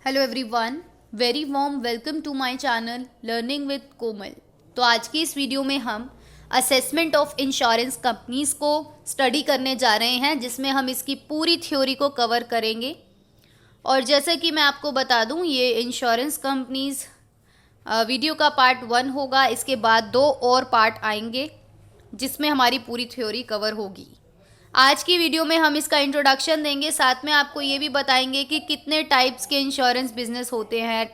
Hello everyone, very warm welcome to my channel learning with Komal. तो आज की इस वीडियो में हम असेसमेंट ऑफ इंश्योरेंस कंपनीज को स्टडी करने जा रहे हैं, जिसमें हम इसकी पूरी थ्योरी को कवर करेंगे। और जैसे कि मैं आपको बता दूं, ये इंश्योरेंस कंपनीज वीडियो का पार्ट 1 होगा। इसके बाद 2 और पार्ट आएंगे जिसमें हमारी पूरी थ्योरी कवर होगी। आज की वीडियो में हम इसका इंट्रोडक्शन देंगे, साथ में आपको ये भी बताएंगे कि कितने टाइप्स के इंश्योरेंस बिजनेस होते हैं,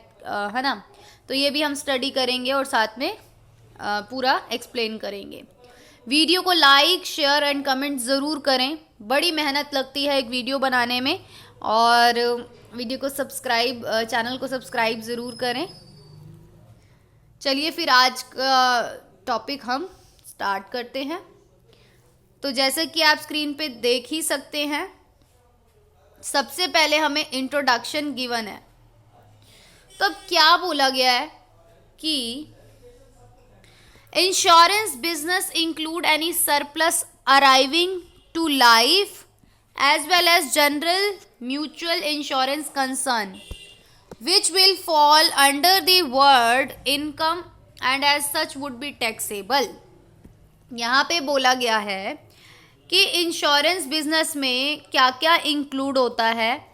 है ना। तो ये भी हम स्टडी करेंगे और साथ में पूरा एक्सप्लेन करेंगे। वीडियो को लाइक, शेयर एंड कमेंट ज़रूर करें। बड़ी मेहनत लगती है एक वीडियो बनाने में, और वीडियो को सब्सक्राइब, चैनल को सब्सक्राइब ज़रूर करें। चलिए फिर आज का टॉपिक हम स्टार्ट करते हैं। तो जैसे कि आप स्क्रीन पे देख ही सकते हैं, सबसे पहले हमें इंट्रोडक्शन गिवन है। तो अब क्या बोला गया है कि insurance business include any surplus arriving to life as well as general mutual insurance concern which will fall under the word income and as such would be taxable। यहाँ पे बोला गया है कि इंश्योरेंस बिजनेस में क्या क्या इंक्लूड होता है।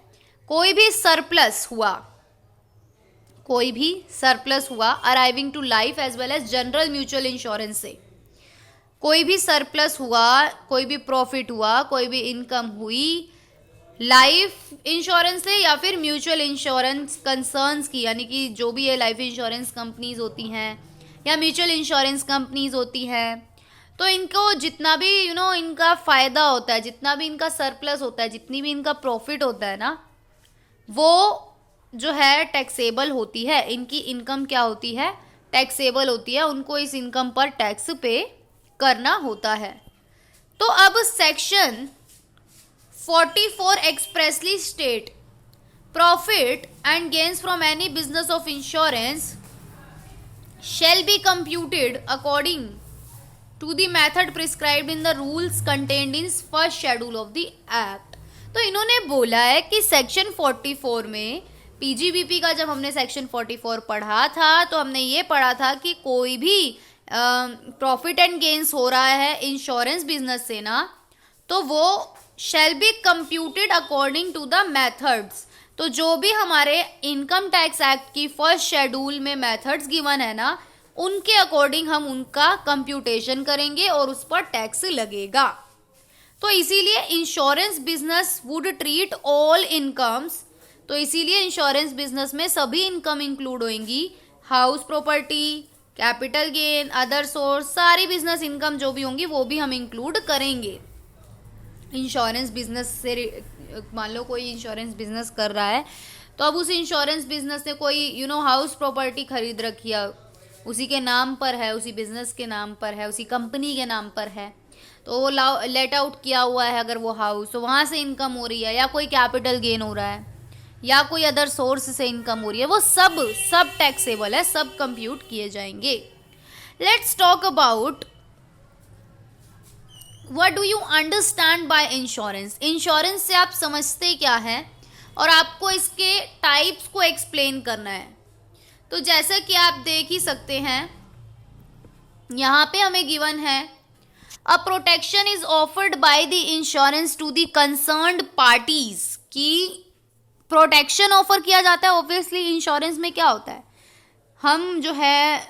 कोई भी सरप्लस हुआ arriving to life as well as general mutual insurance से, कोई भी सरप्लस हुआ, कोई भी प्रॉफिट हुआ, कोई भी इनकम हुई लाइफ इंश्योरेंस से या फिर म्यूचुअल इंश्योरेंस कंसर्न्स की, यानी कि जो भी ये लाइफ इंश्योरेंस कंपनीज होती हैं या म्यूचुअल इंश्योरेंस कंपनीज होती हैं, तो इनको जितना भी इनका फ़ायदा होता है, जितना भी इनका सरप्लस होता है, जितनी भी इनका प्रॉफिट होता है ना, वो जो है टैक्सेबल होती है। इनकी इनकम क्या होती है? टैक्सेबल होती है। उनको इस इनकम पर टैक्स पे करना होता है। तो अब section 44 expressly state profit and gains from any business of insurance shall be computed according to the method prescribed in the rules contained in first schedule of the act। तो इन्होंने बोला है कि सेक्शन 44 में पीजीबीपी का जब हमने section 44 पढ़ा था तो हमने ये पढ़ा था कि कोई भी प्रॉफिट एंड गेन्स हो रहा है इंश्योरेंस बिजनेस से ना, तो वो shall be computed according to the methods। तो जो भी हमारे इनकम टैक्स एक्ट की फर्स्ट शेड्यूल में मेथड्स गिवन है ना, उनके अकॉर्डिंग हम उनका कंप्यूटेशन करेंगे और उस पर टैक्स लगेगा। तो इसीलिए insurance business would treat all incomes. तो इसीलिए इंश्योरेंस बिजनेस में सभी इनकम इंक्लूड होंगी, house property, capital gain, other source, सारी बिजनेस इनकम जो भी होंगी वो भी हम इंक्लूड करेंगे। इंश्योरेंस बिजनेस से मान लो कोई इंश्योरेंस बिजनेस कर रहा है, तो अब उस इंश्योरेंस बिजनेस ने कोई हाउस प्रॉपर्टी खरीद रखी है, उसी के नाम पर है, उसी बिजनेस के नाम पर है, उसी कंपनी के नाम पर है, तो वो लेट आउट किया हुआ है अगर वो हाउस, तो वहाँ से इनकम हो रही है, या कोई कैपिटल गेन हो रहा है, या कोई अदर सोर्स से इनकम हो रही है, वो सब टैक्सेबल है, सब कंप्यूट किए जाएंगे। Let's talk about What do you understand by insurance. Insurance से आप समझते क्या है और आपको इसके टाइप्स को एक्सप्लेन करना है। तो जैसा कि आप देख ही सकते हैं, यहाँ पे हमें गिवन है a protection is offered by the insurance to the concerned parties. की प्रोटेक्शन ऑफर किया जाता है। ऑब्वियसली इंश्योरेंस में क्या होता है, हम जो है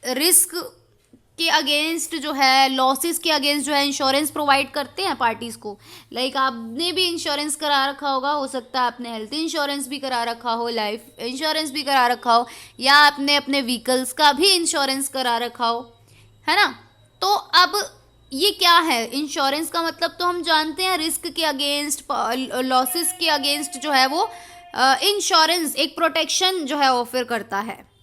रिस्क के अगेंस्ट जो है, लॉसेस के अगेंस्ट जो है इंश्योरेंस प्रोवाइड करते हैं पार्टीज़ को। लाइक आपने भी इंश्योरेंस करा रखा होगा, हो सकता है आपने हेल्थ इंश्योरेंस भी करा रखा हो, लाइफ इंश्योरेंस भी करा रखा हो, या आपने अपने व्हीकल्स का भी इंश्योरेंस करा रखा हो, है ना। तो अब ये क्या है, इंश्योरेंस का मतलब तो हम जानते हैं रिस्क के अगेंस्ट, लॉसेस के अगेंस्ट जो है वो इंश्योरेंस एक प्रोटेक्शन जो है ऑफर करता है।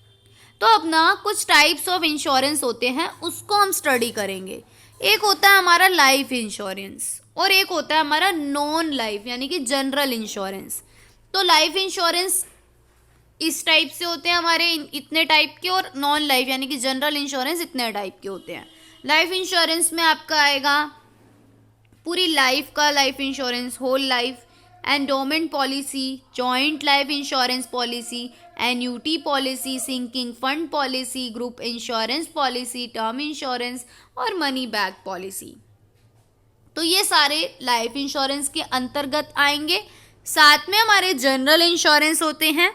तो अब ना कुछ टाइप्स ऑफ इंश्योरेंस होते हैं, उसको हम स्टडी करेंगे। एक होता है हमारा लाइफ इंश्योरेंस और एक होता है हमारा नॉन लाइफ यानी कि जनरल इंश्योरेंस। तो लाइफ इंश्योरेंस इस टाइप से होते हैं हमारे, इतने टाइप के, और नॉन लाइफ यानी कि जनरल इंश्योरेंस इतने टाइप के होते हैं। लाइफ इंश्योरेंस में आपका आएगा पूरी लाइफ का life insurance, whole life, endowment policy, joint life insurance policy, annuity policy, sinking fund policy, group insurance policy, term insurance और मनी बैक पॉलिसी। तो ये सारे लाइफ इंश्योरेंस के अंतर्गत आएंगे। साथ में हमारे जनरल इंश्योरेंस होते हैं,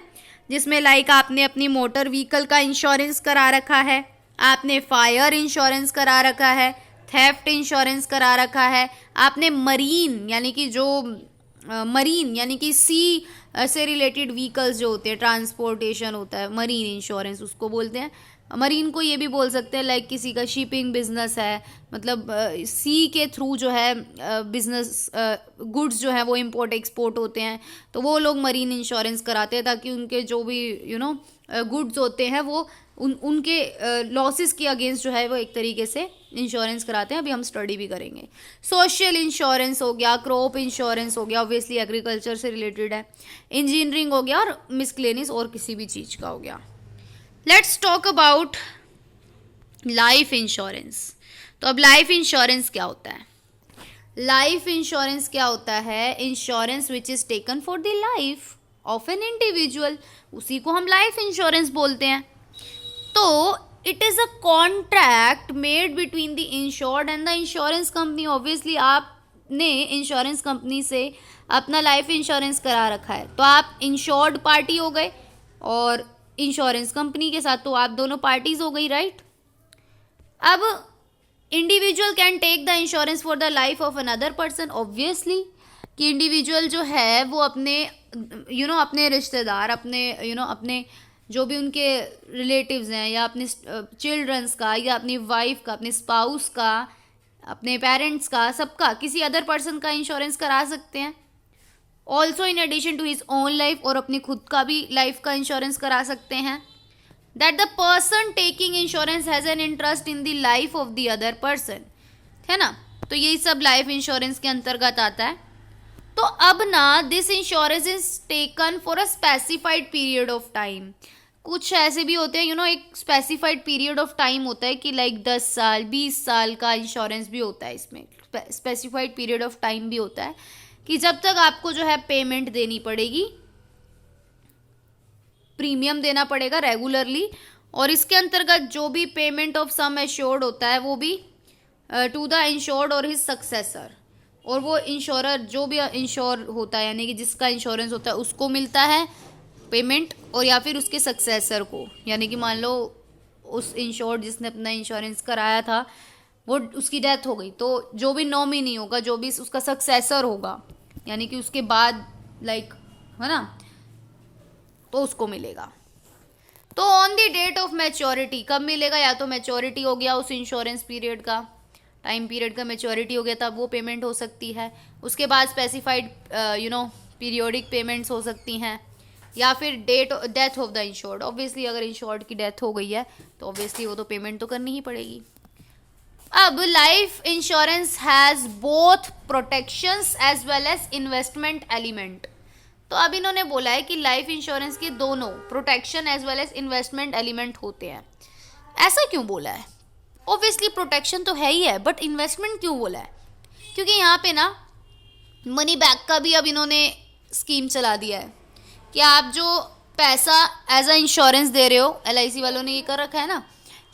जिसमें लाइक आपने अपनी मोटर व्हीकल का इंश्योरेंस करा रखा है, आपने फायर इंश्योरेंस करा रखा है, थेफ्ट इंश्योरेंस करा रखा है, आपने मरीन यानी कि सी से रिलेटेड व्हीकल्स जो होते हैं, ट्रांसपोर्टेशन होता है, मरीन इंश्योरेंस उसको बोलते हैं। मरीन को ये भी बोल सकते हैं लाइक किसी का शिपिंग बिजनेस है, मतलब सी के थ्रू जो है बिजनेस गुड्स जो है वो इंपोर्ट एक्सपोर्ट होते हैं, तो वो लोग मरीन इंश्योरेंस कराते हैं ताकि उनके जो भी गुड्स होते हैं वो उनके लॉसेस के अगेंस्ट जो है वो एक तरीके से इंश्योरेंस कराते हैं। अभी हम स्टडी भी करेंगे। सोशल इंश्योरेंस हो गया, क्रॉप इंश्योरेंस हो गया, ऑब्वियसली एग्रीकल्चर से रिलेटेड है, इंजीनियरिंग हो गया और मिसक्लेनियस और किसी भी चीज़ का हो गया। Let's talk about life insurance. तो अब लाइफ इंश्योरेंस क्या होता है? लाइफ इंश्योरेंस क्या होता है? Insurance which is taken for the life of an individual, उसी को हम लाइफ इंश्योरेंस बोलते हैं। तो it is a contract made between the insured and the insurance company. Obviously आपने इंश्योरेंस कंपनी से अपना लाइफ इंश्योरेंस करा रखा है, तो आप इंश्योर्ड पार्टी हो गए और इंश्योरेंस कंपनी के साथ तो आप दोनों पार्टीज हो गई, राइट? अब individual can take the insurance for the life of another person. Obviously कि इंडिविजुअल जो है वो अपने अपने रिश्तेदार, अपने अपने जो भी उनके रिलेटिव्स हैं, या अपने चिल्ड्रंस का, या अपनी वाइफ का, अपने स्पाउस का, अपने पेरेंट्स का, सबका, किसी अदर पर्सन का इंश्योरेंस करा सकते हैं। Also in addition to his own life, और अपनी खुद का भी लाइफ का इंश्योरेंस करा सकते हैं। That the person taking insurance has an interest in the life of the other person, है ना? तो यही सब लाइफ इंश्योरेंस के अंतर्गत आता है। तो अब ना this insurance is taken for a specified period of time. कुछ ऐसे भी होते हैं एक स्पेसिफाइड पीरियड ऑफ टाइम होता है कि लाइक 10 साल 20 साल का इंश्योरेंस भी होता है। इसमें स्पेसिफाइड पीरियड ऑफ टाइम भी होता है कि जब तक आपको जो है पेमेंट देनी पड़ेगी, प्रीमियम देना पड़ेगा रेगुलरली, और इसके अंतर्गत जो भी पेमेंट ऑफ सम एश्योर्ड होता है वो भी टू द इंश्योर्ड और हिज सक्सेसर, और वो इंश्योरर जो भी इंश्योर होता है यानी कि जिसका इंश्योरेंस होता है उसको मिलता है पेमेंट, और या फिर उसके सक्सेसर को, यानी कि मान लो उस इंश्योर्ड जिसने अपना इंश्योरेंस कराया था वो उसकी डेथ हो गई, तो जो भी नॉमिनी होगा, जो भी उसका सक्सेसर होगा, यानी कि उसके बाद लाइक, है ना, तो उसको मिलेगा। तो on the date of maturity कब मिलेगा? या तो मैच्योरिटी हो गया उस इंश्योरेंस पीरियड का, टाइम पीरियड का मैच्योरिटी हो गया तब वो पेमेंट हो सकती है। उसके बाद स्पेसिफाइड पीरियोडिक पेमेंट्स हो सकती हैं, या फिर death of the insured. Obviously अगर इंश्योर्ड की डेथ हो गई है तो ऑब्वियसली वो तो पेमेंट तो करनी ही पड़ेगी। अब life insurance has both protections as well as investment element. तो अब इन्होंने बोला है कि लाइफ इंश्योरेंस के दोनों protection as well as investment element होते हैं। ऐसा क्यों बोला है? ऑब्वियसली प्रोटेक्शन तो है ही है, बट इन्वेस्टमेंट क्यों बोला है? क्योंकि यहाँ पे ना मनी बैक का भी अब इन्होंने स्कीम चला दिया है कि आप जो पैसा एज अ इंश्योरेंस दे रहे हो, LIC वालों ने ये कर रखा है ना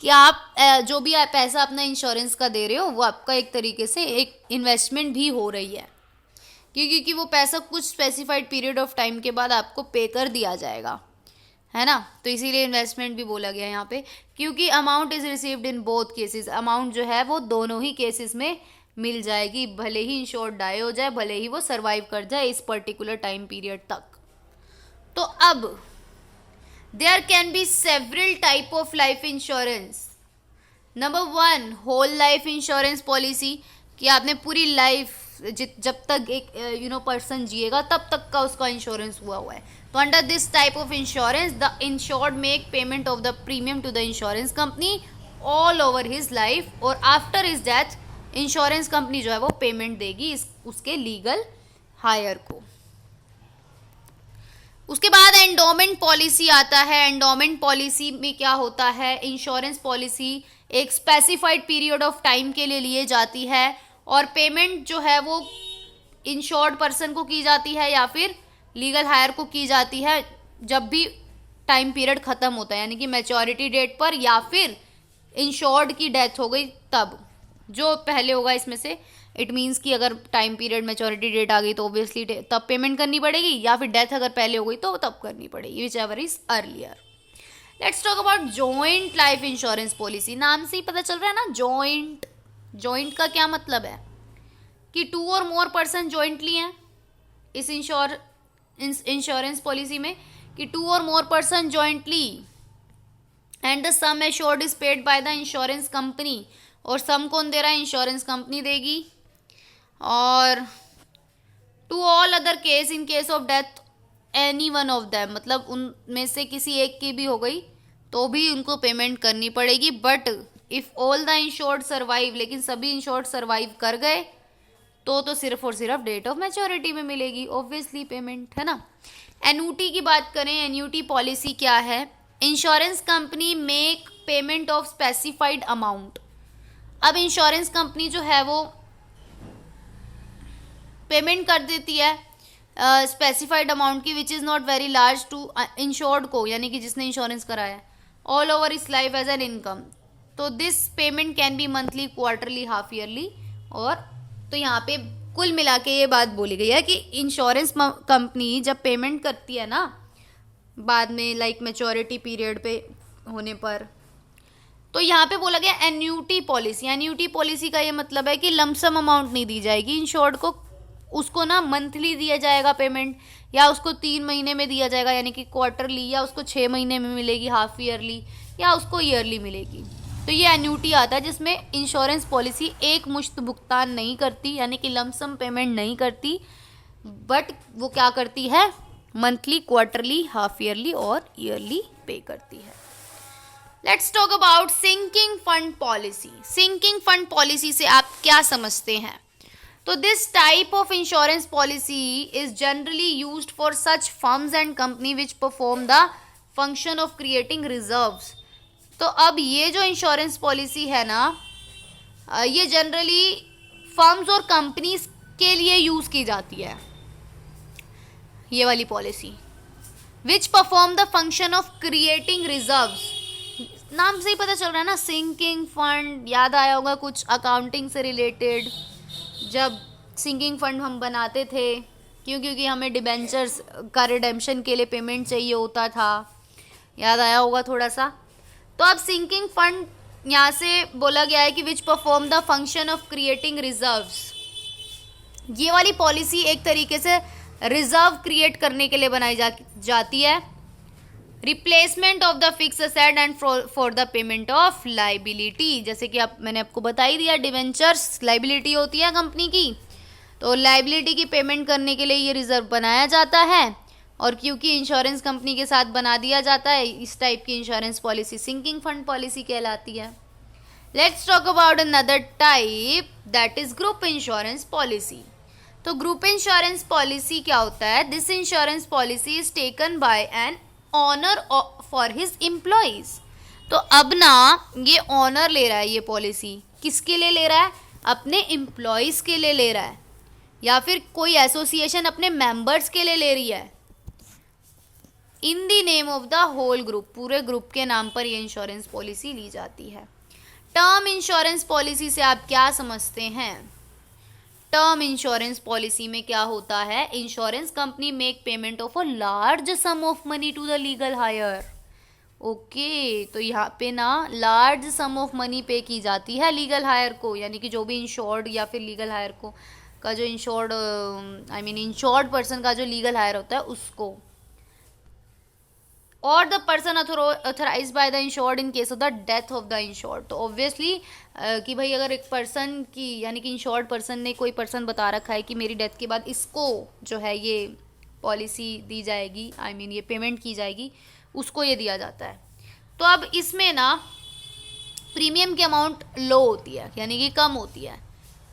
कि आप जो भी आप पैसा अपना इंश्योरेंस का दे रहे हो वो आपका एक तरीके से एक इन्वेस्टमेंट भी हो रही है, क्योंकि वो पैसा कुछ स्पेसिफाइड पीरियड ऑफ टाइम के बाद आपको पे कर दिया जाएगा, है ना? तो इसीलिए इन्वेस्टमेंट भी बोला गया यहाँ पे, क्योंकि amount is received in both cases. Amount जो है वो दोनों ही केसेस में मिल जाएगी, भले ही इंश्योर्ड डाई हो जाए, भले ही वो सर्वाइव कर जाए इस पर्टिकुलर टाइम पीरियड तक। तो अब there can be several type of life insurance. Number 1 whole life insurance policy, कि आपने पूरी लाइफ जब तक एक पर्सन जिएगा तब तक का उसका इंश्योरेंस हुआ है। तो under this type of insurance the insured make payment of the premium to the insurance company all over his life, और after his death insurance company जो है वो पेमेंट देगी उसके लीगल हायर को। उसके बाद एंडोमेंट पॉलिसी आता है। एंडोमेंट पॉलिसी में क्या होता है? इंश्योरेंस पॉलिसी एक स्पेसिफाइड पीरियड ऑफ टाइम के लिए जाती है और पेमेंट जो है वो इंश्योर्ड पर्सन को की जाती है या फिर लीगल हायर को की जाती है जब भी टाइम पीरियड खत्म होता है, यानी कि मैच्योरिटी डेट पर या फिर इंश्योर्ड की डेथ हो गई तब, जो पहले होगा इसमें से। इट मीन्स कि अगर टाइम पीरियड मैच्योरिटी डेट आ गई तो ऑब्वियसली तब पेमेंट करनी पड़ेगी, या फिर डेथ अगर पहले हो गई तो तब करनी पड़ेगी, which ever is earlier. Let's talk about joint life insurance policy. नाम से ही पता चल रहा है ना, जॉइंट। जॉइंट का क्या मतलब है कि 2 और मोर पर्सन जॉइंटली हैं इस इंश्योरेंस पॉलिसी में, कि 2 और more person jointly and the sum assured is paid by the insurance company. और सम कौन दे रहा है? इंश्योरेंस कंपनी देगी। और to all other case in case of death any one of them, मतलब उनमें से किसी एक की भी हो गई तो भी उनको पेमेंट करनी पड़ेगी। But if all the insured survive, लेकिन सभी इंश्योर्ड सर्वाइव कर गए तो सिर्फ और सिर्फ डेट ऑफ मैच्योरिटी में मिलेगी ऑब्वियसली पेमेंट, है ना। एन्यूटी की बात करें, एन्यूटी पॉलिसी क्या है? Insurance company make payment of specified amount. अब इंश्योरेंस कंपनी जो है वो पेमेंट कर देती है स्पेसिफाइड अमाउंट की, which is not very large to insured को, यानी कि जिसने इंश्योरेंस कराया, all over his life as an income. तो this payment can be monthly, quarterly, half yearly. और तो यहाँ पे कुल मिला के ये बात बोली गई है कि इंश्योरेंस कंपनी जब पेमेंट करती है ना बाद में, लाइक मैच्योरिटी पीरियड पे होने पर, तो यहाँ पे बोला गया एन्यूटी पॉलिसी। एन्यूटी पॉलिसी का ये मतलब है कि लमसम अमाउंट नहीं दी जाएगी इंश्योर्ड को, उसको ना मंथली दिया जाएगा पेमेंट, या उसको 3 महीने में दिया जाएगा यानी कि क्वार्टरली, या उसको 6 महीने में मिलेगी हाफ ईयरली, या उसको ईयरली मिलेगी। तो ये एन्यूटी आता है जिसमें इंश्योरेंस पॉलिसी एक मुश्त भुगतान नहीं करती, यानी कि लमसम पेमेंट नहीं करती, बट वो क्या करती है? मंथली, क्वार्टरली, हाफ ईयरली और ईयरली पे करती है। Let's talk about sinking fund policy. Sinking fund policy से आप क्या समझते हैं? तो this type of insurance policy is generally used for such firms and company which perform the function of creating reserves. तो अब ये जो इंश्योरेंस पॉलिसी है ना, ये जनरली फर्म्स और कंपनीज के लिए यूज की जाती है, ये वाली policy, which perform the function of creating reserves. नाम से ही पता चल रहा है ना, सिंकिंग फंड, याद आया होगा कुछ अकाउंटिंग से रिलेटेड, जब सिंकिंग फंड हम बनाते थे क्योंकि हमें डिबेंचर्स का रिडेम्पशन के लिए पेमेंट चाहिए होता था, याद आया होगा थोड़ा सा। तो अब सिंकिंग फंड यहाँ से बोला गया है कि विच perform the function of creating reserves. ये वाली पॉलिसी एक तरीके से रिजर्व क्रिएट करने के लिए बनाई जाती है, replacement of the fix asset and for the payment of liability. जैसे कि मैंने आपको बता ही दिया, डिवेंचर्स लाइबिलिटी होती है कंपनी की, तो लाइबिलिटी की पेमेंट करने के लिए ये रिजर्व बनाया जाता है, और क्योंकि इंश्योरेंस कंपनी के साथ बना दिया जाता है, इस टाइप की insurance policy sinking fund policy कहलाती है। Let's talk about another type, that is group insurance policy. तो ग्रुप इंश्योरेंस पॉलिसी क्या होता है? This insurance policy is taken by an owner for his employees. तो अब ना ये ऑनर ले रहा है, ये पॉलिसी किसके लिए ले रहा है? अपने एम्प्लॉइज के लिए ले रहा है, या फिर कोई एसोसिएशन अपने मेंबर्स के लिए ले रही है, in the name of the whole group, पूरे ग्रुप के नाम पर ये इंश्योरेंस पॉलिसी ली जाती है। टर्म इंश्योरेंस पॉलिसी से आप क्या समझते हैं? टर्म इंश्योरेंस पॉलिसी में क्या होता है? Insurance company make payment of a large sum of money to the legal heir. Okay, तो यहाँ पे ना लार्ज सम ऑफ मनी पे की जाती है लीगल हायर को, यानी कि जो भी इंश्योर्ड या फिर लीगल हायर को का जो इंश्योर्ड इंश्योर्ड पर्सन का जो लीगल हायर होता है उसको, और the person authorise by the insured in case of the death of the insured. तो ऑब्वियसली कि भाई अगर एक पर्सन की, यानी कि इंश्योर्ड पर्सन ने, कोई पर्सन बता रखा है कि मेरी डेथ के बाद इसको जो है ये पॉलिसी दी जाएगी, ये पेमेंट की जाएगी, उसको ये दिया जाता है। तो अब इसमें ना प्रीमियम की अमाउंट लो होती है, यानी कि कम होती है,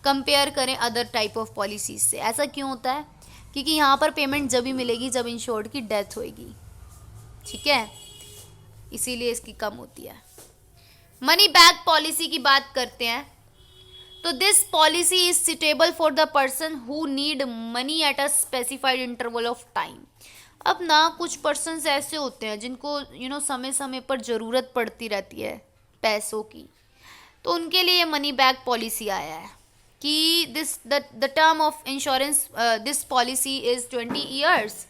कंपेयर करें अदर टाइप ऑफ पॉलिसीज से। ऐसा क्यों होता है? क्योंकि यहाँ पर पेमेंट जब ही मिलेगी जब इंश्योर्ड की डेथ होएगी, ठीक है, इसीलिए इसकी कम होती है। मनी बैक पॉलिसी की बात करते हैं। तो this policy is suitable for the person who need money at a specified interval of time. अब ना कुछ पर्सन्स ऐसे होते हैं जिनको समय समय पर ज़रूरत पड़ती रहती है पैसों की, तो उनके लिए ये मनी बैक पॉलिसी आया है कि the term of insurance this policy is 20 years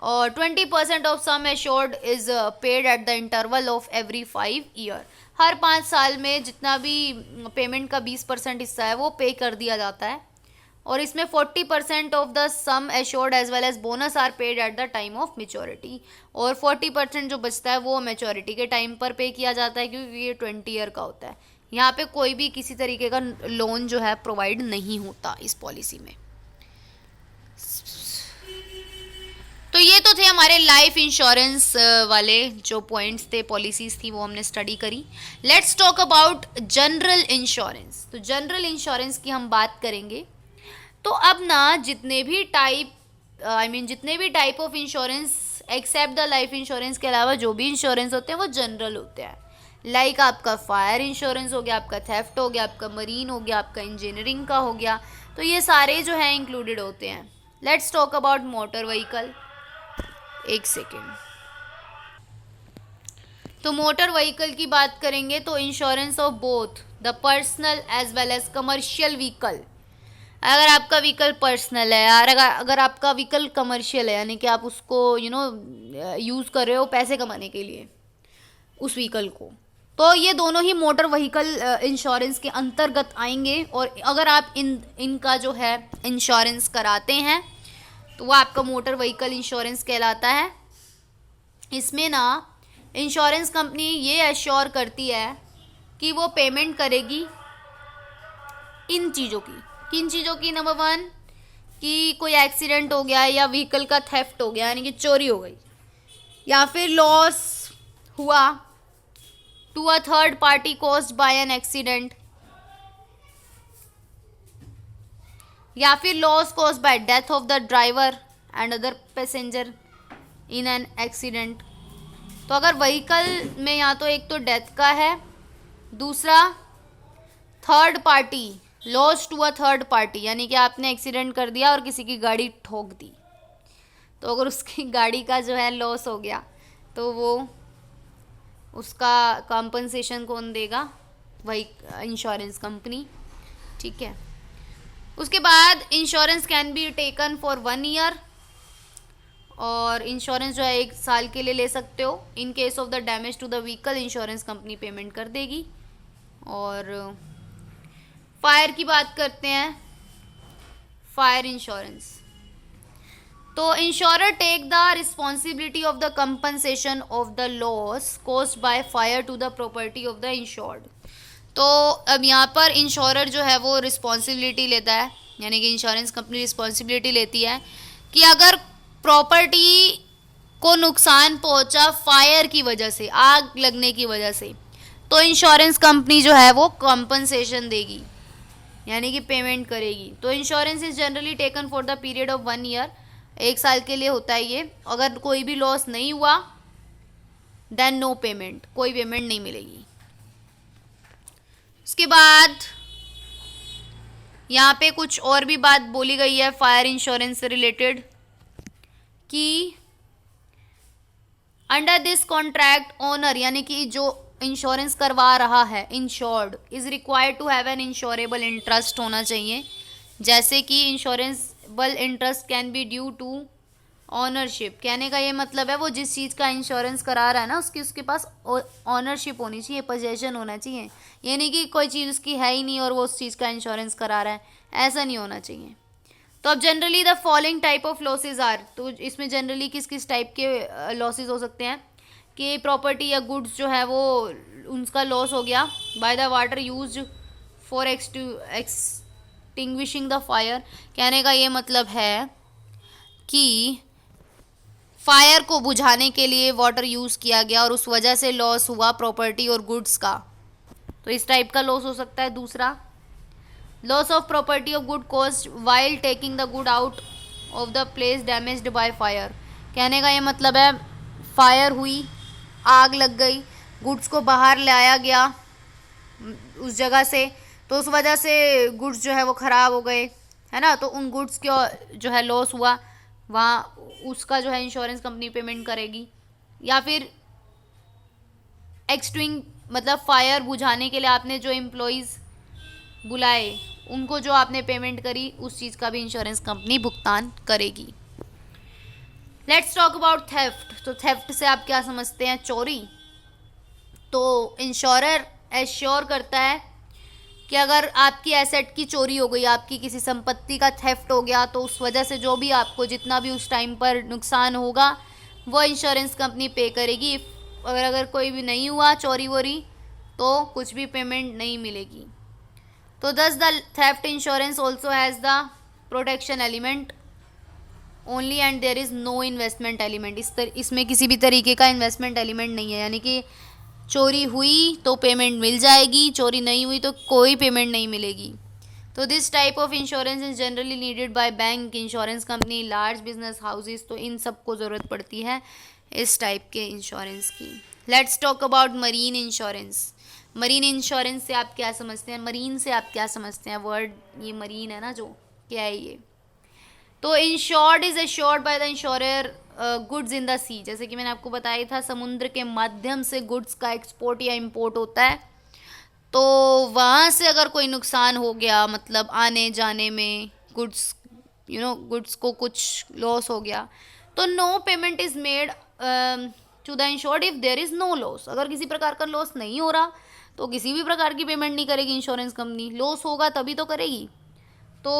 और 20% of sum assured is paid at the interval of every 5 year. हर 5 साल में जितना भी पेमेंट का 20% हिस्सा है वो पे कर दिया जाता है, और इसमें 40% of the sum assured as well as bonus are paid at the time of maturity, और 40% जो बचता है वो मेच्योरिटी के टाइम पर पे किया जाता है, क्योंकि ये 20 ईयर का होता है। यहाँ पे कोई भी किसी तरीके का लोन जो है प्रोवाइड नहीं होता इस पॉलिसी में। तो ये तो थे हमारे लाइफ इंश्योरेंस वाले जो पॉइंट्स थे, पॉलिसीज थी, वो हमने स्टडी करी। Let's talk about general insurance. तो जनरल इंश्योरेंस की हम बात करेंगे। तो अब ना जितने भी type of insurance except the life insurance के अलावा जो भी इंश्योरेंस होते हैं वो जनरल होते हैं। लाइक आपका फायर इंश्योरेंस हो गया, आपका थेफ्ट हो गया, आपका मरीन हो गया, आपका इंजीनियरिंग का हो गया, तो ये सारे जो है इंक्लूडेड होते हैं। Let's talk about motor vehicle. एक सेकेंड। तो मोटर व्हीकल की बात करेंगे तो insurance of both the personal as well as commercial vehicle. अगर आपका व्हीकल पर्सनल है यार, अगर आपका व्हीकल कमर्शियल है, यानी कि आप उसको यूज़ कर रहे हो पैसे कमाने के लिए उस व्हीकल को, तो ये दोनों ही मोटर व्हीकल इंश्योरेंस के अंतर्गत आएंगे। और अगर आप इनका जो है इंश्योरेंस कराते हैं तो वो आपका मोटर व्हीकल इंश्योरेंस कहलाता है। इसमें ना इंश्योरेंस कंपनी ये एश्योर करती है कि वो पेमेंट करेगी इन चीज़ों की। किन चीज़ों की? नंबर 1 कि कोई एक्सीडेंट हो गया या व्हीकल का थेफ्ट हो गया, यानी कि चोरी हो गई, या फिर लॉस हुआ to a third party caused by an accident, या फिर loss caused by death of the driver and other passenger in an accident. तो अगर व्हीकल में या तो एक तो डेथ का है, दूसरा third party, loss to a third party, यानी कि आपने एक्सीडेंट कर दिया और किसी की गाड़ी ठोक दी, तो अगर उसकी गाड़ी का जो है लॉस हो गया तो वो उसका कॉम्पनसेशन कौन देगा? वही इंश्योरेंस कंपनी। ठीक है। उसके बाद insurance can be taken for 1 year, और इंश्योरेंस जो है 1 साल के लिए ले सकते हो। In case of the damage to the vehicle insurance company payment कर देगी। और फायर की बात करते हैं, फायर इंश्योरेंस। तो insurer take the responsibility of the compensation of the loss caused by fire to the property of the insured. तो अब यहाँ पर इंश्योरर जो है वो रिस्पॉन्सिबिलिटी लेता है, यानी कि इंश्योरेंस कंपनी रिस्पॉन्सिबिलिटी लेती है कि अगर प्रॉपर्टी को नुकसान पहुँचा फायर की वजह से, आग लगने की वजह से, तो इंश्योरेंस कंपनी जो है वो कॉम्पनसेशन देगी, यानी कि पेमेंट करेगी। तो insurance is generally taken for the period of 1 year, 1 साल के लिए होता है ये। अगर कोई भी लॉस नहीं हुआ देन नो पेमेंट, कोई पेमेंट नहीं मिलेगी। उसके बाद यहाँ पे कुछ और भी बात बोली गई है फायर इंश्योरेंस से रिलेटेड कि अंडर दिस कॉन्ट्रैक्ट ओनर, यानी कि जो इंश्योरेंस करवा रहा है, insured is required to have an insurable interest होना चाहिए। जैसे कि insurable interest can be due to ownership. कहने का ये मतलब है वो जिस चीज़ का इंश्योरेंस करा रहा है ना उसके पास ऑनरशिप होनी चाहिए, पोजेशन होना चाहिए। ये नहीं कि कोई चीज़ उसकी है ही नहीं और वो उस चीज़ का इंश्योरेंस करा रहा है, ऐसा नहीं होना चाहिए। तो अब generally the following type of losses are, तो इसमें जनरली किस किस टाइप के लॉसेज हो सकते हैं कि प्रॉपर्टी या गुड्स जो है वो उनका लॉस हो गया by the water used for extinguishing the fire. कहने का ये मतलब है कि फायर को बुझाने के लिए वाटर यूज़ किया गया और उस वजह से लॉस हुआ प्रॉपर्टी और गुड्स का, तो इस टाइप का लॉस हो सकता है। दूसरा, loss of property of good cost while taking the good out of the place damaged by fire. कहने का ये मतलब है फायर हुई, आग लग गई, गुड्स को बाहर लाया गया उस जगह से, तो उस वजह से गुड्स जो है वो ख़राब हो गए, है ना, तो उन गुड्स का जो है लॉस हुआ, वहाँ उसका जो है इंश्योरेंस कंपनी पेमेंट करेगी। या फिर एक्सटिंग मतलब फायर बुझाने के लिए आपने जो एम्प्लॉयज़ बुलाए, उनको जो आपने पेमेंट करी, उस चीज़ का भी इंश्योरेंस कंपनी भुगतान करेगी। Let's talk about theft. तो थेफ्ट से आप क्या समझते हैं? चोरी। तो इंश्योरर एश्योर करता है कि अगर आपकी एसेट की चोरी हो गई, आपकी किसी संपत्ति का थेफ्ट हो गया, तो उस वजह से जो भी आपको जितना भी उस टाइम पर नुकसान होगा वो इंश्योरेंस कंपनी पे करेगी। अगर कोई भी नहीं हुआ चोरी वोरी तो कुछ भी पेमेंट नहीं मिलेगी। तो thus the theft insurance also has the protection element only and there is no investment element. इसमें किसी भी तरीके का इन्वेस्टमेंट एलिमेंट नहीं है, यानी कि चोरी हुई तो पेमेंट मिल जाएगी, चोरी नहीं हुई तो कोई पेमेंट नहीं मिलेगी। तो this type of insurance is generally needed by bank, insurance company, large business houses. तो इन सबको ज़रूरत पड़ती है इस टाइप के इंश्योरेंस की। Let's talk about marine insurance. Marine insurance से आप क्या समझते हैं? मरीन से आप क्या समझते हैं? वर्ड ये मरीन है ना, जो क्या है ये? तो insured is assured by the insurer goods in the sea. जैसे कि मैंने आपको बताया था, समुद्र के माध्यम से गुड्स का एक्सपोर्ट या इंपोर्ट होता है, तो वहाँ से अगर कोई नुकसान हो गया, मतलब आने जाने में गुड्स गुड्स को कुछ लॉस हो गया, तो no payment is made to the insured if there is no loss. अगर किसी प्रकार का लॉस नहीं हो रहा तो किसी भी प्रकार की पेमेंट नहीं करेगी इंश्योरेंस कंपनी। लॉस होगा तभी तो करेगी। तो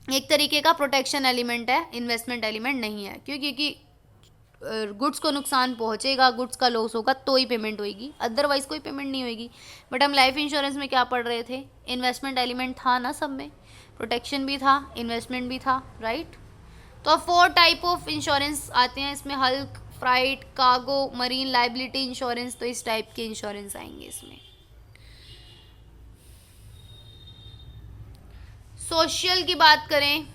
एक तरीके का प्रोटेक्शन एलिमेंट है, इन्वेस्टमेंट एलिमेंट नहीं है। क्यों? क्योंकि गुड्स को नुकसान पहुंचेगा, गुड्स का लॉस होगा तो ही पेमेंट होगी, अदरवाइज कोई पेमेंट नहीं होगी। बट हम लाइफ इंश्योरेंस में क्या पढ़ रहे थे? इन्वेस्टमेंट एलिमेंट था ना, सब में प्रोटेक्शन भी था, इन्वेस्टमेंट भी था, राइट। तो 4 टाइप ऑफ इंश्योरेंस आते हैं इसमें, hull, freight, cargo, marine liability insurance. तो इस टाइप के इंश्योरेंस आएंगे इसमें। सोशल की बात करें,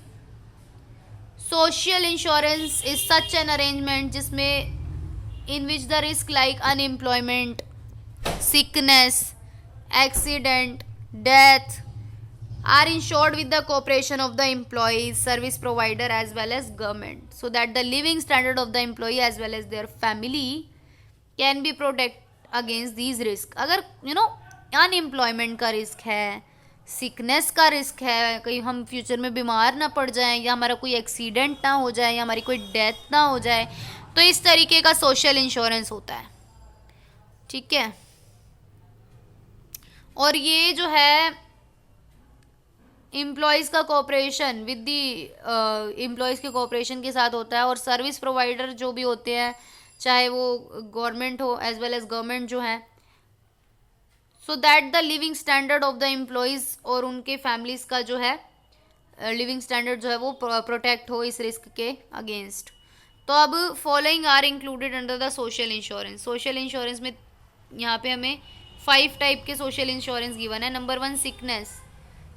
social insurance is such an arrangement जिसमें in which the risk like unemployment, sickness, accident, death are insured with the cooperation of the employees, service provider as well as government, so that the living standard of the employee as well as their family can be protected against these risks। अगर unemployment का risk है, sickness का risk है, कहीं हम future में बीमार ना पड़ जाएं, या हमारा कोई एक्सीडेंट ना हो जाए, या हमारी कोई डेथ ना हो जाए, तो इस तरीके का सोशल इंश्योरेंस होता है, ठीक है। और ये जो है एम्प्लॉयज़ का कोऑपरेशन विद दी एम्प्लॉयज़ के कोऑपरेशन के साथ होता है। और सर्विस प्रोवाइडर जो भी होते हैं, चाहे वो गवर्नमेंट हो एज वेल एज गवर्नमेंट जो है, so that the living standard of the employees और उनके फैमिलीज़ का जो है लिविंग स्टैंडर्ड जो है वो प्रोटेक्ट हो इस रिस्क के अगेंस्ट। तो अब following are included under the social insurance. Social insurance में यहाँ पे हमें 5 टाइप के सोशल इंश्योरेंस गिवन है। Number 1 sickness.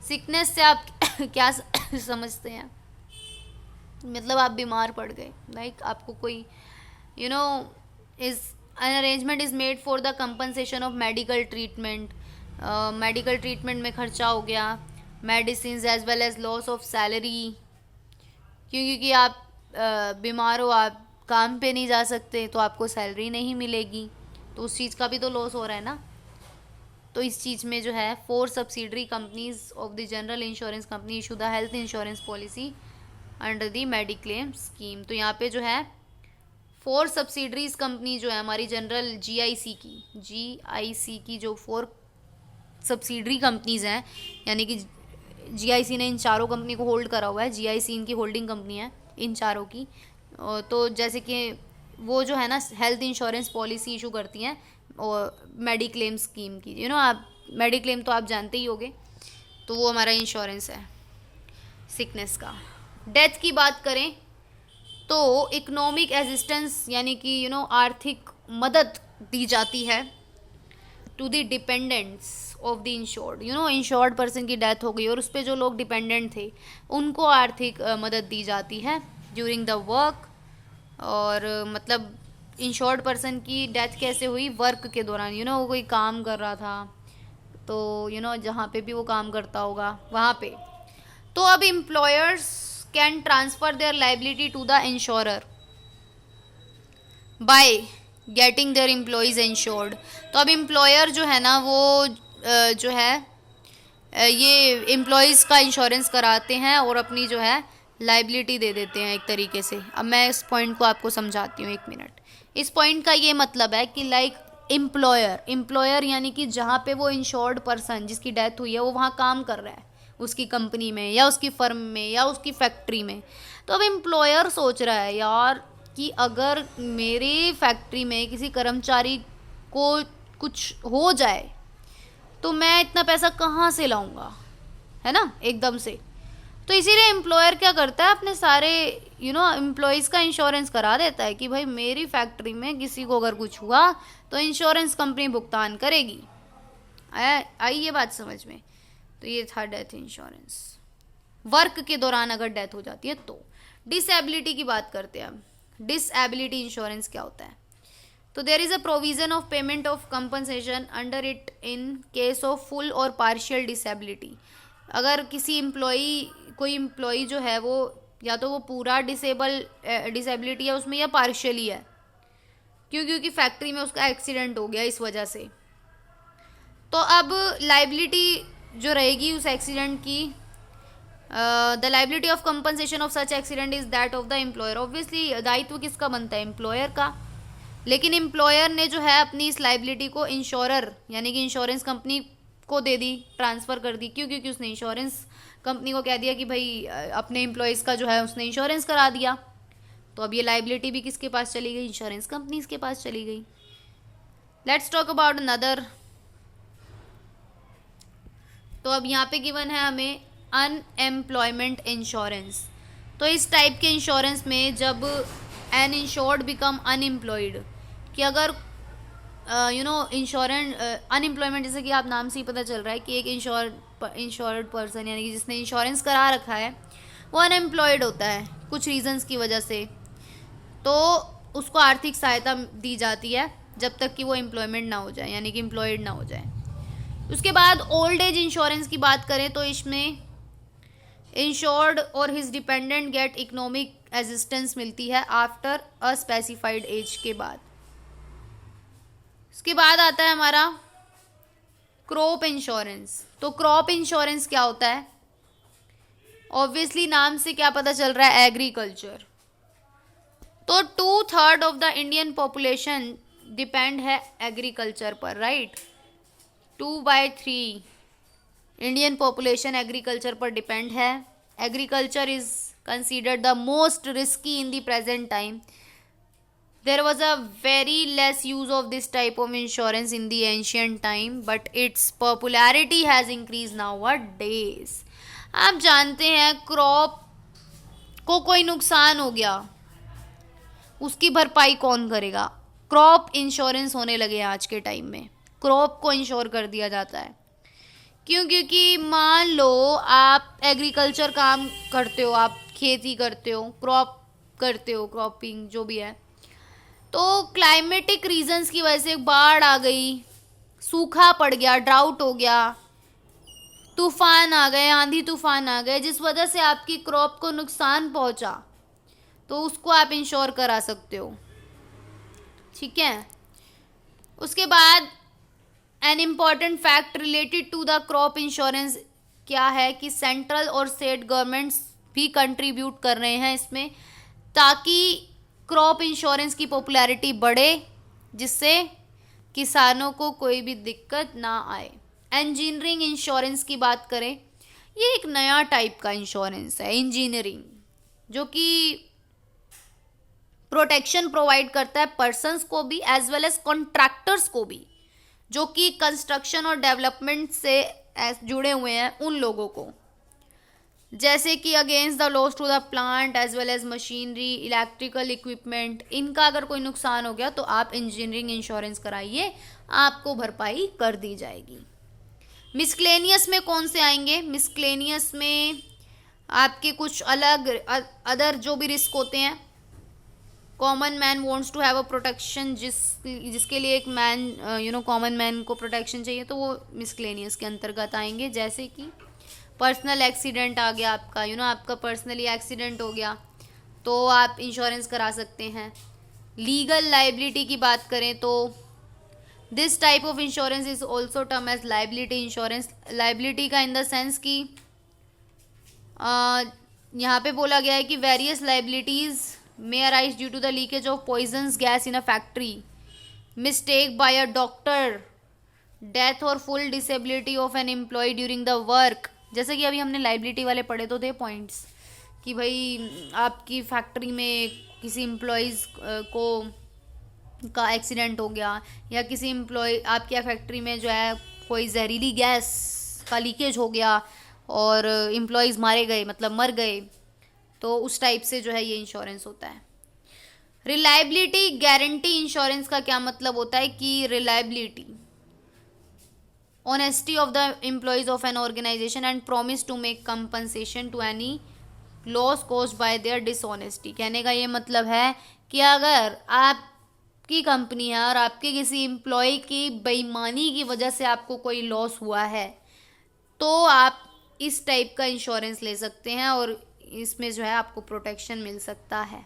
सिकनेस से आप क्या समझते हैं? मतलब आप बीमार पड़ गए, लाइक आपको कोई is an arrangement is made for the compensation of medical treatment. Medical treatment में खर्चा हो गया, medicine as well as loss of salary, क्योंकि आप बीमार हो, आप काम पे नहीं जा सकते, तो आपको सैलरी नहीं मिलेगी, तो उस चीज़ का भी तो लॉस हो रहा है ना। तो इस चीज़ में जो है 4 subsidiary companies of the general insurance company issue the health insurance policy under the mediclaim scheme. तो यहाँ पे जो है 4 सब्सिडरीज कंपनी जो है हमारी जनरल जीआईसी की जो 4 सब्सिडरी कंपनीज हैं, यानी कि जीआईसी ने इन चारों कंपनी को होल्ड करा हुआ है, जीआईसी इनकी होल्डिंग कंपनी है इन चारों की। तो जैसे कि वो जो है ना हेल्थ इंश्योरेंस पॉलिसी इशू करती हैं और मेडिक्लेम स्कीम की, आप मेडिक्लेम तो आप जानते ही होंगे, तो वो हमारा इंश्योरेंस है सिकनेस का। डेथ की बात करें तो इकोनॉमिक असिस्टेंस, यानी कि आर्थिक मदद दी जाती है to the dependents of the insured. Insured person की डेथ हो गई और उस पर जो लोग डिपेंडेंट थे उनको आर्थिक मदद दी जाती है ड्यूरिंग द वर्क। और मतलब इंश्योर्ड पर्सन की डेथ कैसे हुई? वर्क के दौरान, वो कोई काम कर रहा था, तो जहाँ पे भी वो काम करता होगा वहाँ पे। तो अब employers can transfer their liability to the insurer by getting their employees insured. तो अब एम्प्लॉयर जो है ना वो जो है ये एम्प्लॉयज़ का इंश्योरेंस कराते हैं और अपनी जो है लाइबिलिटी दे देते हैं एक तरीके से। अब मैं इस पॉइंट को आपको समझाती हूँ, एक मिनट। इस पॉइंट का ये मतलब है कि लाइक एम्प्लॉयर यानी कि जहाँ पे वो इंश्योर्ड पर्सन जिसकी डेथ हुई है वो वहाँ काम कर रहा है, उसकी कंपनी में या उसकी फर्म में या उसकी फैक्ट्री में। तो अब एम्प्लॉयर सोच रहा है यार कि अगर मेरी फैक्ट्री में किसी कर्मचारी को कुछ हो जाए तो मैं इतना पैसा कहाँ से लाऊंगा, है ना, एकदम से। तो इसीलिए एम्प्लॉयर क्या करता है, अपने सारे एम्प्लॉयज़ का इंश्योरेंस करा देता है कि भाई मेरी फैक्ट्री में किसी को अगर कुछ हुआ तो इंश्योरेंस कंपनी भुगतान करेगी। आई ये बात समझ में। तो ये था डेथ इंश्योरेंस। वर्क के दौरान अगर डेथ हो जाती है तो। डिसेबिलिटी की बात करते हैं हम। डिसेबिलिटी इंश्योरेंस क्या होता है? तो there is a provision of payment of compensation under it in case of full और पार्शियल डिसेबिलिटी। अगर कोई एम्प्लॉई जो है वो या तो वो पूरा डिसेबिलिटी है उसमें या पार्शियली है, क्योंकि फैक्ट्री में उसका एक्सीडेंट हो गया इस वजह से। तो अब लाइबिलिटी जो रहेगी उस एक्सीडेंट की, the liability of compensation of such accident is that of the employer. Obviously दायित्व किसका बनता है? एम्प्लॉयर का। लेकिन एम्प्लॉयर ने जो है अपनी इस लाइबिलिटी को इंश्योरर यानी कि इंश्योरेंस कंपनी को दे दी, ट्रांसफ़र कर दी। क्यों? क्योंकि उसने इंश्योरेंस कंपनी को कह दिया कि भाई अपने एम्प्लॉयज़ का जो है उसने इंश्योरेंस करा दिया। तो अब ये लाइबिलिटी भी किसके पास चली गई? इंश्योरेंस कंपनीज के पास चली गई। Let's talk about another. तो अब यहाँ पे गिवन है हमें अनएम्प्लॉयमेंट इंश्योरेंस। तो इस टाइप के इंश्योरेंस में जब एन इंश्योर्ड बिकम अनएम्प्लॉयड, कि अगर अनएम्प्लॉयमेंट, जैसे कि आप नाम से ही पता चल रहा है कि एक इंश्योर्ड पर्सन यानी कि जिसने इंश्योरेंस करा रखा है वो अनएम्प्लॉयड होता है कुछ रीजंस की वजह से, तो उसको आर्थिक सहायता दी जाती है जब तक कि वो एम्प्लॉयमेंट ना हो जाए यानी कि एम्प्लॉयड ना हो जाए। उसके बाद ओल्ड एज इंश्योरेंस की बात करें तो इसमें इंश्योर्ड और his dependent get economic assistance मिलती है आफ्टर अ स्पेसिफाइड एज के बाद। इसके बाद आता है हमारा क्रॉप इंश्योरेंस। तो क्रॉप इंश्योरेंस क्या होता है? ऑब्वियसली नाम से क्या पता चल रहा है? एग्रीकल्चर। तो 2/3 of the Indian population depend है एग्रीकल्चर पर, राइट। 2/3 इंडियन पॉपुलेशन एग्रीकल्चर पर डिपेंड है। Agriculture is considered the most risky in the present time. There was a very less use of this type of insurance in the ancient time, but its popularity has increased nowadays. आप जानते हैं crop को कोई नुकसान हो गया उसकी भरपाई कौन करेगा? क्रॉप इंश्योरेंस होने लगे आज के टाइम में। क्रॉप को इंश्योर कर दिया जाता है। क्यों? क्योंकि मान लो आप एग्रीकल्चर काम करते हो, आप खेती करते हो, क्रॉप करते हो, क्रॉपिंग जो भी है, तो क्लाइमेटिक रीजंस की वजह से बाढ़ आ गई, सूखा पड़ गया, ड्राउट हो गया, तूफान आ गए, आंधी तूफान आ गए, जिस वजह से आपकी क्रॉप को नुकसान पहुंचा, तो उसको आप इंश्योर करा सकते हो, ठीक है। उसके बाद an important fact related to the crop insurance क्या है कि सेंट्रल और स्टेट गवर्नमेंट्स भी कंट्रीब्यूट कर रहे हैं इसमें, ताकि क्रॉप इंश्योरेंस की पॉपुलैरिटी बढ़े, जिससे किसानों को कोई भी दिक्कत ना आए। इंजीनियरिंग इंश्योरेंस की बात करें, ये एक नया टाइप का इंश्योरेंस है, इंजीनियरिंग, जो कि प्रोटेक्शन प्रोवाइड करता है पर्सन्स को भी एज वेल एज कॉन्ट्रैक्टर्स को भी, जो कि कंस्ट्रक्शन और डेवलपमेंट से जुड़े हुए हैं उन लोगों को, जैसे कि against the loss to the plant as well as machinery, electrical equipment. इनका अगर कोई नुकसान हो गया तो आप इंजीनियरिंग इंश्योरेंस कराइए, आपको भरपाई कर दी जाएगी। मिसक्लेनियस में कौन से आएंगे? मिसक्लेनियस में आपके कुछ अलग अदर जो भी रिस्क होते हैं, common man wants to have a protection, जिसके लिए एक मैन कॉमन मैन को प्रोटेक्शन चाहिए, तो वो मिसक्लेनियस के अंतर्गत आएंगे। जैसे कि पर्सनल एक्सीडेंट आ गया आपका, आपका पर्सनली एक्सीडेंट हो गया तो आप इंश्योरेंस करा सकते हैं। लीगल लाइबिलिटी की बात करें तो this type of insurance is also term as liability insurance. Liability का इन द सेंस कि यहाँ पे बोला गया है कि various liabilities may arise due to the leakage of poisonous gas in a factory, mistake by a doctor, death or full disability of an employee during the work। जैसे कि अभी हमने लाइबिलिटी वाले पढ़े तो थे पॉइंट्स कि भाई आपकी फैक्ट्री में किसी एम्प्लॉयज़ को का एक्सीडेंट हो गया, या किसी एम्प्लॉय आपकी फैक्ट्री में जो है कोई जहरीली गैस का लीकेज हो गया और एम्प्लॉयज़ मारे गए, मतलब मर गए, तो उस टाइप से जो है ये इंश्योरेंस होता है। रिलायबिलिटी गारंटी इंश्योरेंस का क्या मतलब होता है कि reliability, honesty of the employees of an organisation and promise to make compensation to any loss caused by their dishonesty. कहने का ये मतलब है कि अगर आपकी कंपनी है और आपके किसी एम्प्लॉय की बेईमानी की वजह से आपको कोई लॉस हुआ है, तो आप इस टाइप का इंश्योरेंस ले सकते हैं और इसमें जो है आपको प्रोटेक्शन मिल सकता है।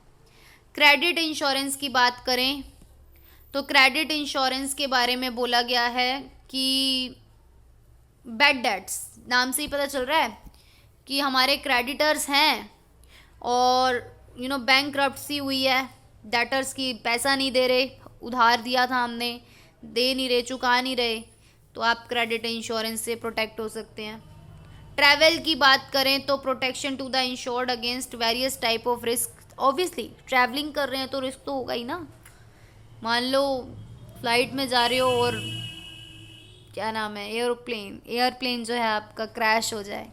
क्रेडिट इंश्योरेंस की बात करें तो क्रेडिट इंश्योरेंस के बारे में बोला गया है कि बैड डेट्स, नाम से ही पता चल रहा है कि हमारे क्रेडिटर्स हैं और बैंकक्रप्सी हुई है, डेटर्स की पैसा नहीं दे रहे, उधार दिया था हमने, दे नहीं रहे, चुका नहीं रहे, तो आप क्रेडिट इंश्योरेंस से प्रोटेक्ट हो सकते हैं। ट्रैवल की बात करें तो protection to the insured against various type of risk. Obviously travelling कर रहे हैं तो रिस्क तो होगा ही ना। मान लो फ्लाइट में जा रहे हो और क्या नाम है, एयरप्लेन जो है आपका क्रैश हो जाए,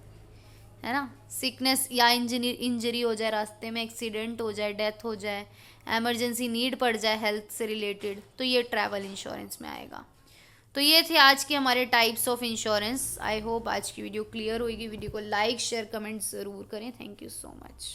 है ना, सिकनेस या इंजरी हो जाए, रास्ते में एक्सीडेंट हो जाए, डेथ हो जाए, एमरजेंसी नीड पड़ जाए हेल्थ से रिलेटेड, तो ये ट्रैवल इंश्योरेंस में आएगा। तो ये थे आज के हमारे types of insurance. I hope आज की वीडियो क्लियर होगी। वीडियो को लाइक शेयर कमेंट ज़रूर करें। Thank you so much.